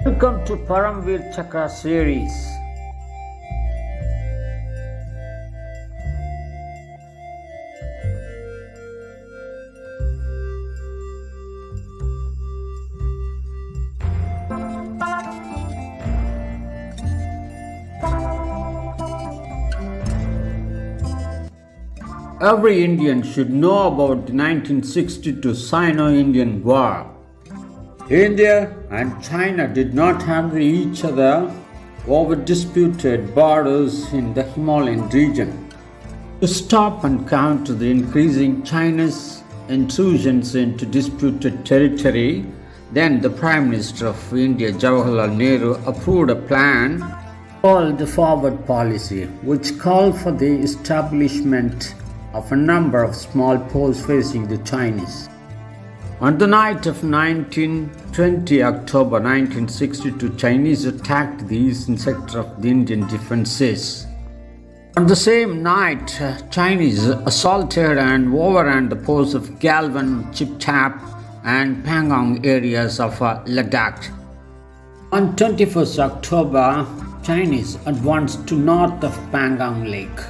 Welcome to ParamVirChakra series. Every Indian should know about the 1962 Sino-Indian War. India and China did not have each other over disputed borders in the Himalayan region. To stop and counter the increasing Chinese intrusions into disputed territory, then the Prime Minister of India, Jawaharlal Nehru, approved a plan called the Forward Policy, which called for the establishment of a number of small posts facing the Chinese. On the night of 20 October 1962, Chinese attacked the eastern sector of the Indian defences. On the same night, Chinese assaulted and overran the posts of Galwan, Chiptap and Pangong areas of Ladakh. On 21st October, Chinese advanced to north of Pangong Lake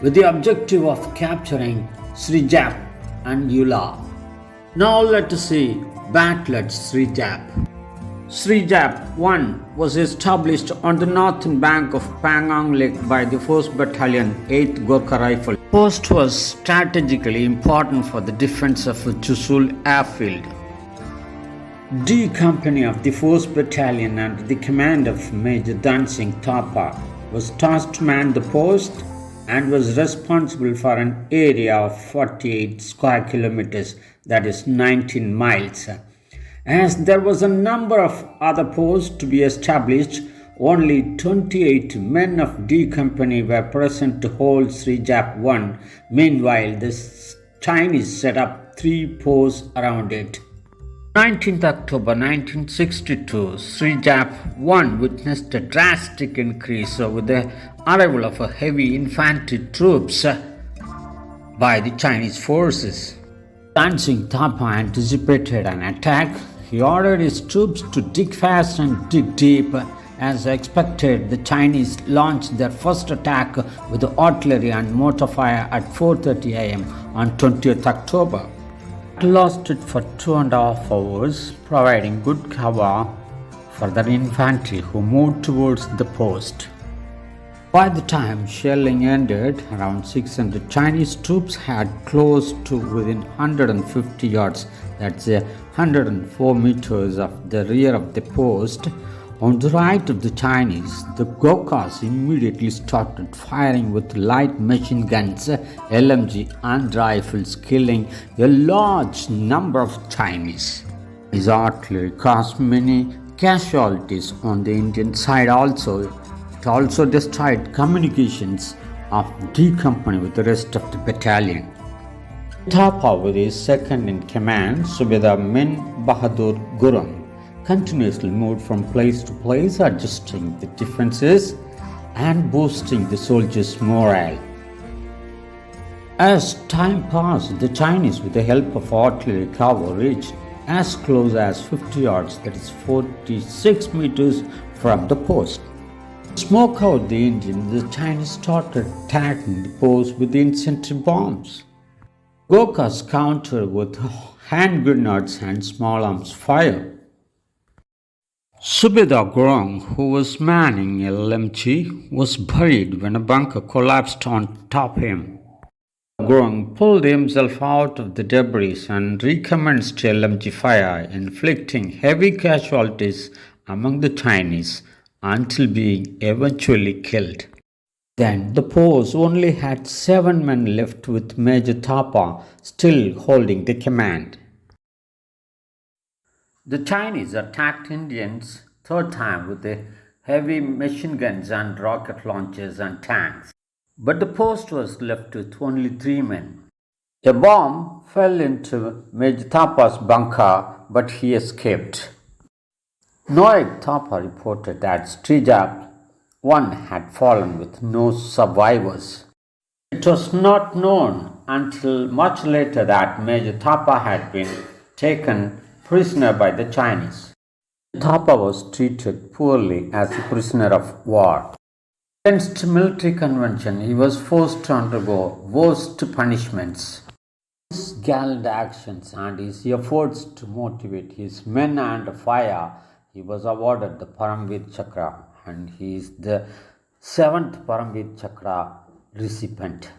with the objective of capturing Srijap and Yula. Now let us see Battle at Srijap. Srijap 1 was established on the northern bank of Pangong Lake by the 1st Battalion, 8th Gorkha Rifle. The post was strategically important for the defense of Chushul airfield. D Company of the 1st Battalion under the command of Major Dhan Singh Thapa was tasked to man the post and was responsible for an area of 48 square kilometers, that is 19 miles. As there was a number of other posts to be established, only 28 men of D Company were present to hold Srijap 1. Meanwhile, the Chinese set up 3 posts around it. 19th October 1962, Srijap 1 witnessed a drastic increase with the arrival of heavy infantry troops by the Chinese forces. Dhan Singh Thapa anticipated an attack. He ordered his troops to dig fast and dig deep. As expected, the Chinese launched their first attack with artillery and mortar fire at 4:30 am on 20th October. It lasted for 2.5 hours, providing good cover for the infantry who moved towards the post. By the time shelling ended, around 600 Chinese troops had closed to within 150 yards, that's 104 meters of the rear of the post. On the right of the Chinese, the Gorkhas immediately started firing with light machine guns, LMG and rifles, killing a large number of Chinese. His artillery caused many casualties on the Indian side also. It also destroyed communications of D Company with the rest of the battalion. Thapa, with his second in command, Subedar Min Bahadur Gurung, continuously moved from place to place, adjusting the defenses and boosting the soldiers' morale. As time passed, the Chinese, with the help of artillery cover, reached as close as 50 yards, that is 46 meters from the post. To smoke out the Indians, the Chinese started attacking the post with infantry bombs. Gorkhas countered with hand grenades and small arms fire. Subedar Gurung, who was manning LMG, was buried when a bunker collapsed on top of him. Gurung pulled himself out of the debris and recommenced LMG fire, inflicting heavy casualties among the Chinese until being eventually killed. Then the post only had 7 men left, with Major Thapa still holding the command. The Chinese attacked Indians third time with the heavy machine guns and rocket launchers and tanks. But the post was left with only 3 men. A bomb fell into Major Thapa's bunker, but he escaped. Noik Thapa reported that Srijap 1 had fallen with no survivors. It was not known until much later that Major Thapa had been taken prisoner by the Chinese. Thapa was treated poorly as a prisoner of war. Against military convention, he was forced to undergo worst punishments. His gallant actions and his efforts to motivate his men and fire, he was awarded the ParamVirChakra, and he is the seventh ParamVirChakra recipient.